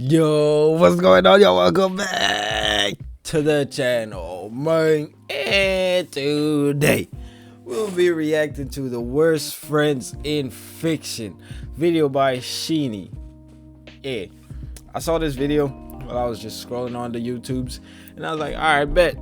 Yo, what's going on, y'all? Welcome back to the channel, man. And today we'll be reacting to the worst friends in fiction video by Sheenie. Yeah, I saw this video while I was just scrolling on the YouTubes, and I was like, all right, bet.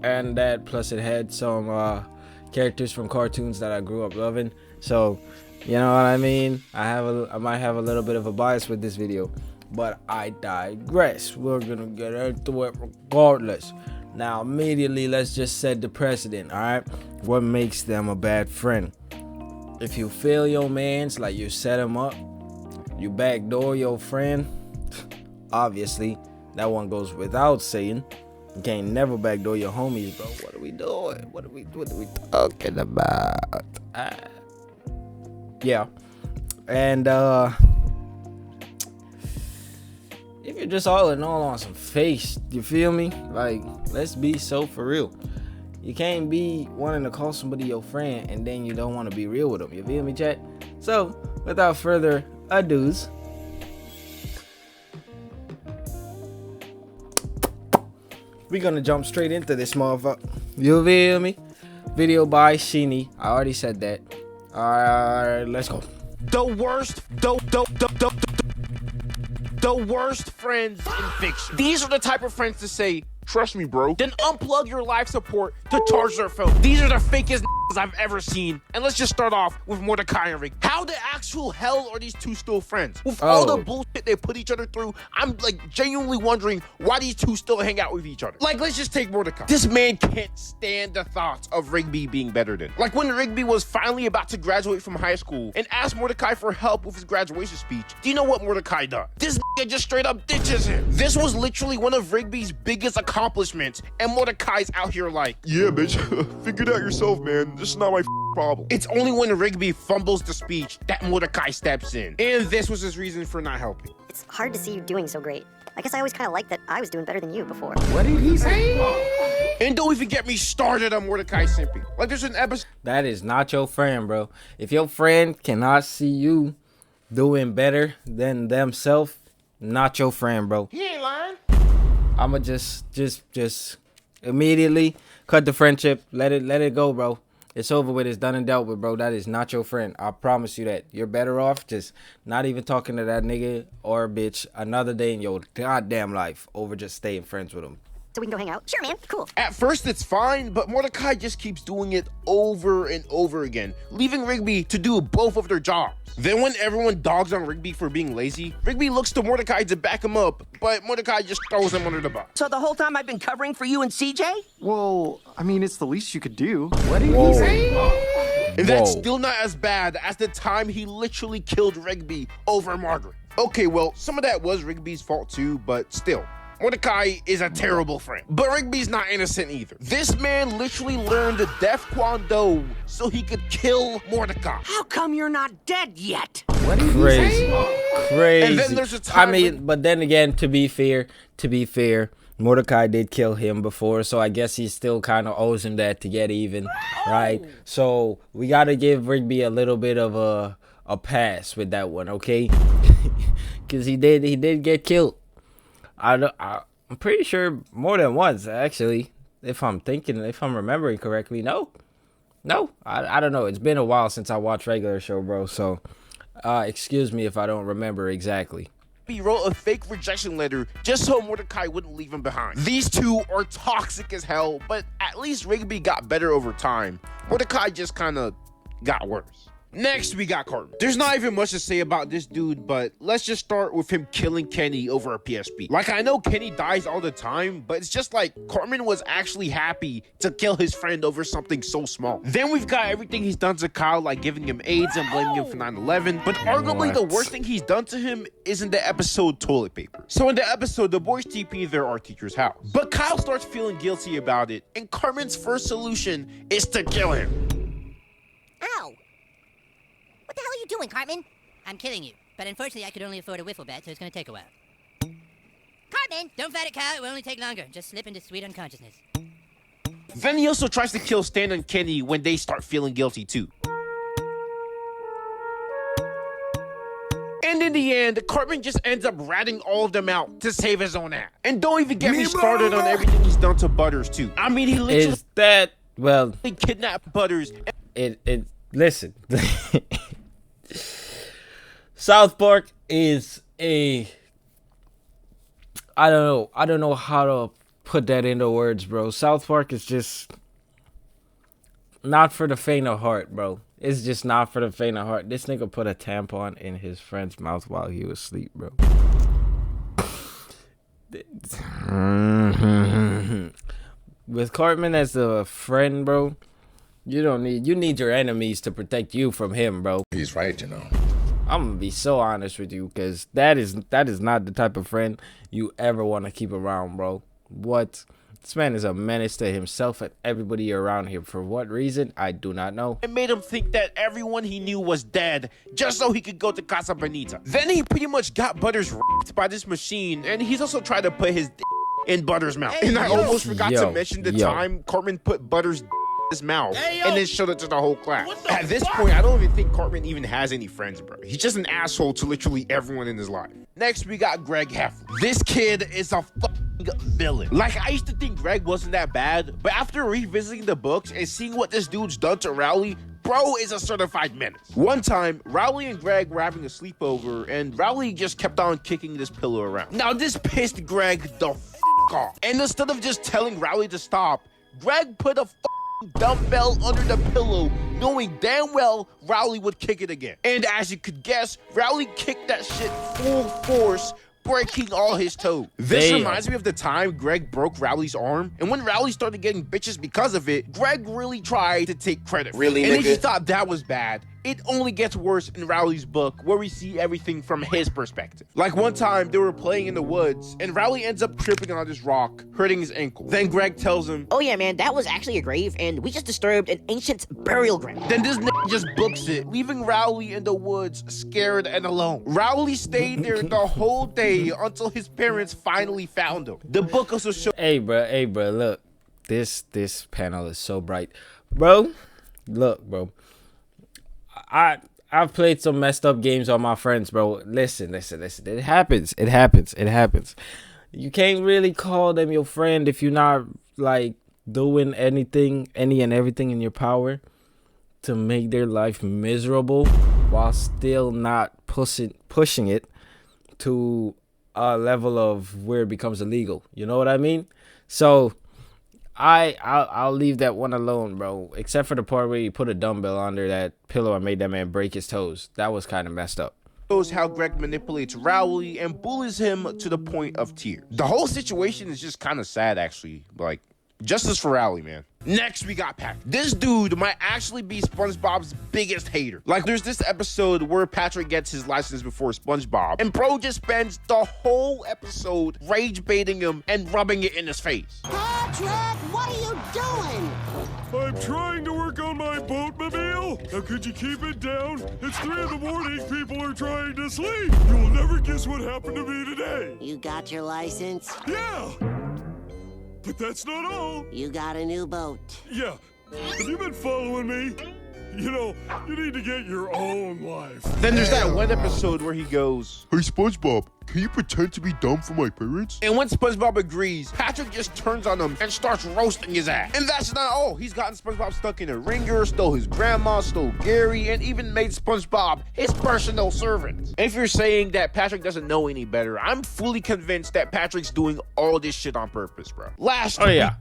And that plus it had some characters from cartoons that I grew up loving, so you know what I mean. I might have a little bit of a bias with this video, but I digress. We're gonna get into it regardless. Now immediately let's just set the precedent. All right, what makes them a bad friend? If you feel your mans, like you set him up, you backdoor your friend, obviously that one goes without saying. You can't never backdoor your homies, bro. What are we doing? What are we talking about? Yeah, and if you're just all in all on some face, you feel me? Like, let's be so for real. You can't be wanting to call somebody your friend and then you don't want to be real with them. You feel me, chat? So, without further ado, we're gonna jump straight into this motherfucker. You feel me? Video by Sheenie. I already said that. Alright, let's go. The worst friends in fiction. These are the type of friends to say, trust me, bro, then unplug your life support to charge their phone. These are the fakest I've ever seen. And let's just start off with Mordecai and Rick. How the actual hell are these two still friends? With all the bullshit they put each other through, I'm like genuinely wondering why these two still hang out with each other. Like, let's just take Mordecai. This man can't stand the thoughts of Rigby being better than. Like when Rigby was finally about to graduate from high school and asked Mordecai for help with his graduation speech, do you know what Mordecai does? This nigga just straight up ditches him. This was literally one of Rigby's biggest accomplishments, and Mordecai's out here like, yeah, bitch, figure it out yourself, man. This is not my problem. It's only when Rigby fumbles the speech that Mordecai steps in. And this was his reason for not helping. It's hard to see you doing so great. I guess I always kind of liked that I was doing better than you before. What did he say? And don't even get me started on Mordecai simping. Like there's an episode. That is not your friend, bro. If your friend cannot see you doing better than themselves, not your friend, bro. He ain't lying. I'ma just immediately cut the friendship. Let it go, bro. It's over with. It's done and dealt with, bro. That is not your friend. I promise you that. You're better off just not even talking to that nigga or bitch another day in your goddamn life over just staying friends with him. So we can go hang out? Sure, man. Cool. At first, it's fine, but Mordecai just keeps doing it over and over again, leaving Rigby to do both of their jobs. Then when everyone dogs on Rigby for being lazy, Rigby looks to Mordecai to back him up, but Mordecai just throws him under the bus. So the whole time I've been covering for you and CJ? Well, I mean, it's the least you could do. What did he say? And that's still not as bad as the time he literally killed Rigby over Margaret. Okay, well, some of that was Rigby's fault too, but still. Mordecai is a terrible friend, but Rigby's not innocent either. This man literally learned the Def Kwon Do so he could kill Mordecai. How come you're not dead yet? What is crazy? Crazy. And then there's a time I mean, but then again, to be fair, Mordecai did kill him before, so I guess he still kind of owes him that to get even, right? So we gotta give Rigby a little bit of a pass with that one, okay? Because he did get killed. I'm pretty sure more than once, actually, if I'm remembering correctly. No, I don't know. It's been a while since I watched regular show, bro. So, excuse me if I don't remember exactly. He wrote a fake rejection letter just so Mordecai wouldn't leave him behind. These two are toxic as hell, but at least Rigby got better over time. Mordecai just kind of got worse. Next, we got Cartman. There's not even much to say about this dude, but let's just start with him killing Kenny over a PSP. Like, I know Kenny dies all the time, but it's just like Cartman was actually happy to kill his friend over something so small. Then we've got everything he's done to Kyle, like giving him AIDS and blaming him for 9/11. But arguably the worst thing he's done to him is in the episode Toilet Paper. So in the episode, the boys TP their art teacher's house. But Kyle starts feeling guilty about it, and Cartman's first solution is to kill him. Ow! What the hell are you doing, Cartman? I'm killing you, but unfortunately I could only afford a wiffle bat, so it's gonna take a while. Cartman! Don't fight it, Kyle. It will only take longer. Just slip into sweet unconsciousness. Then he also tries to kill Stan and Kenny when they start feeling guilty too. And in in the end, Cartman just ends up ratting all of them out to save his own ass. And don't even get me started on everything he's done to Butters too. I mean, he literally Is that, well, kidnapped Butters. listen. South Park is I don't know how to put that into words, bro. South Park is just not for the faint of heart, bro. It's just not for the faint of heart. This nigga put a tampon in his friend's mouth while he was asleep, bro. With Cartman as a friend, bro, you need your enemies to protect you from him, bro. He's right, you know. I'm gonna be so honest with you, because that is not the type of friend you ever want to keep around, bro. What? This man is a menace to himself and everybody around here. For what reason? I do not know. It made him think that everyone he knew was dead just so he could go to Casa Bonita. Then he pretty much got Butters raped by this machine, and he's also tried to put his in Butters' mouth. And I almost forgot to mention the time Cartman put Butters' his mouth and then showed it to the whole class. At this point, I don't even think Cartman even has any friends, bro. He's just an asshole to literally everyone in his life. Next, we got Greg Heffler. This kid is a fucking villain. Like, I used to think Greg wasn't that bad, but after revisiting the books and seeing what this dude's done to Rowley, bro is a certified menace. One time, Rowley and Greg were having a sleepover, and Rowley just kept on kicking this pillow around. Now, this pissed Greg the off. And instead of just telling Rowley to stop, Greg put a dumbbell under the pillow, knowing damn well Rowley would kick it again. And as you could guess, Rowley kicked that shit full force, breaking all his toes. This reminds me of the time Greg broke Rowley's arm, and when Rowley started getting bitches because of it, Greg really tried to take credit. Really, and if you thought that was bad, it only gets worse in Rowley's book, where we see everything from his perspective. Like one time, they were playing in the woods, and Rowley ends up tripping on this rock, hurting his ankle. Then Greg tells him, "Oh yeah, man, that was actually a grave, and we just disturbed an ancient burial ground." Then this nigga just books it, leaving Rowley in the woods, scared and alone. Rowley stayed there the whole day until his parents finally found him. The book also shows... Hey, bro, look. This panel is so bright. Bro, look, bro. I've played some messed up games on my friends, bro. Listen. It happens. You can't really call them your friend if you're not, like, doing any and everything in your power to make their life miserable while still not pushing it to a level of where it becomes illegal. You know what I mean? So I'll leave that one alone, bro. Except for the part where you put a dumbbell under that pillow and made that man break his toes. That was kind of messed up. Shows how Greg manipulates Rowley and bullies him to the point of tears. The whole situation is just kind of sad, actually. Like, justice for Rowley, man. Next, we got Patrick. This dude might actually be SpongeBob's biggest hater. Like, there's this episode where Patrick gets his license before SpongeBob, and bro just spends the whole episode rage baiting him and rubbing it in his face. Patrick, what are you doing? I'm trying to work on my boatmobile. Now could you keep it down? It's 3 in the morning. People are trying to sleep. You will never guess what happened to me today. You got your license? Yeah. But that's not all. You got a new boat. Yeah. Have you been following me? You know, you need to get your own life. Then there's that one episode where he goes, "Hey, SpongeBob, can you pretend to be dumb for my parents?" And when SpongeBob agrees, Patrick just turns on him and starts roasting his ass. And that's not all. He's gotten SpongeBob stuck in a ringer, stole his grandma, stole Gary, and even made SpongeBob his personal servant. If you're saying that Patrick doesn't know any better, I'm fully convinced that Patrick's doing all this shit on purpose, bro. Yeah.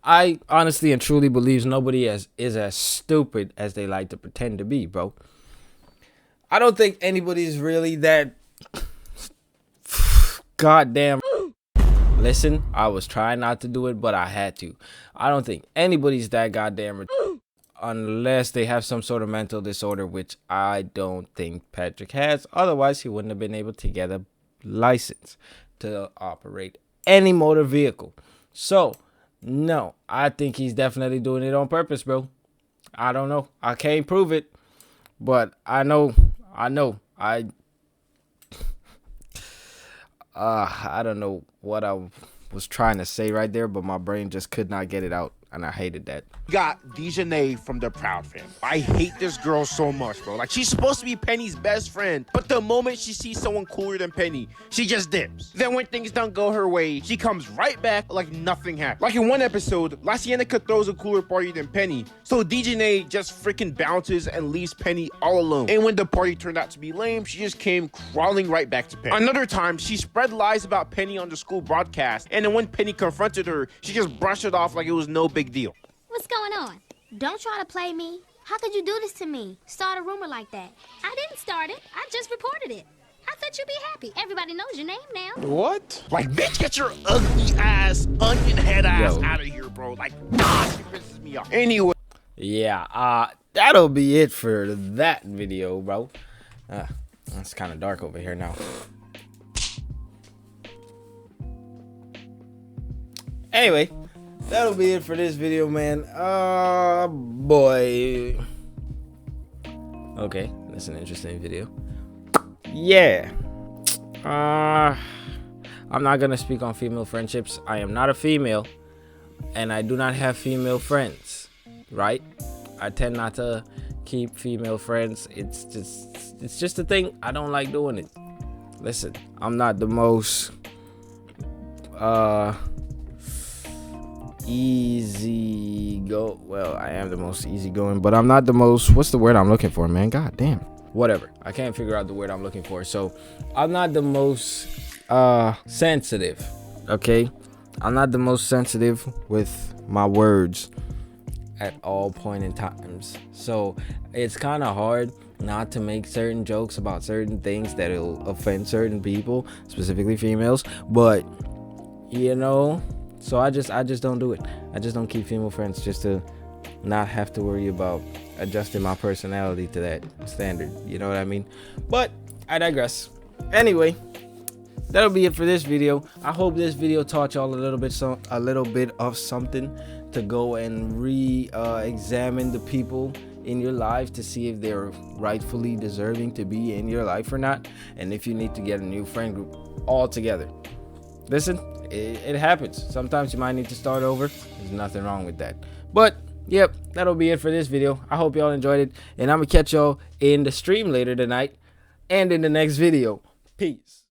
I honestly and truly believe nobody is as stupid as they like to pretend to be, bro. I don't think anybody's really that goddamn. Listen, I was trying not to do it, but I had to. I don't think anybody's that goddamn unless they have some sort of mental disorder, which I don't think Patrick has. Otherwise, he wouldn't have been able to get a license to operate any motor vehicle. So, no, I think he's definitely doing it on purpose, bro. I don't know. I can't prove it, but I know. I don't know what I was trying to say right there, but my brain just could not get it out. and I hated that. Got Dejanay from the Proud Family. I hate this girl so much, bro. Like, she's supposed to be Penny's best friend, but the moment she sees someone cooler than Penny, she just dips. Then when things don't go her way, she comes right back like nothing happened. Like in one episode, La Cienega throws a cooler party than Penny, so Dejanay just freaking bounces and leaves Penny all alone. And when the party turned out to be lame, she just came crawling right back to Penny. Another time, she spread lies about Penny on the school broadcast, and then when Penny confronted her, she just brushed it off like it was no big deal. What's going on? Don't try to play me. How could you do this to me? Start a rumor like that. I didn't start it. I just reported it. I thought you'd be happy. Everybody knows your name now. What? Like, bitch, get your ugly ass, onion head ass out of here, bro. Like, God, she pisses me off. Anyway. Yeah, that'll be it for that video, bro. It's kind of dark over here now. Anyway, that'll be it for this video, man. Boy. Okay, that's an interesting video. Yeah. I'm not gonna speak on female friendships. I am not a female, and I do not have female friends, right? I tend not to keep female friends. It's just a thing. I don't like doing it. Listen, I'm not the most well, I am the most easygoing, but I'm not the most, what's the word I'm looking for, man? God damn. Whatever. I can't figure out the word I'm looking for. So I'm not the most sensitive. Okay? I'm not the most sensitive with my words at all point in times. So it's kind of hard not to make certain jokes about certain things that'll offend certain people, specifically females. But you know, so I just don't do it. I just don't keep female friends just to not have to worry about adjusting my personality to that standard. You know what I mean? But I digress. Anyway, that'll be it for this video. I hope this video taught y'all a little bit of something to go and examine the people in your life to see if they're rightfully deserving to be in your life or not, and if you need to get a new friend group altogether. Listen, it happens. Sometimes you might need to start over. There's nothing wrong with that. But yep, that'll be it for this video. I hope y'all enjoyed it, and I'm gonna catch y'all in the stream later tonight and in the next video. Peace.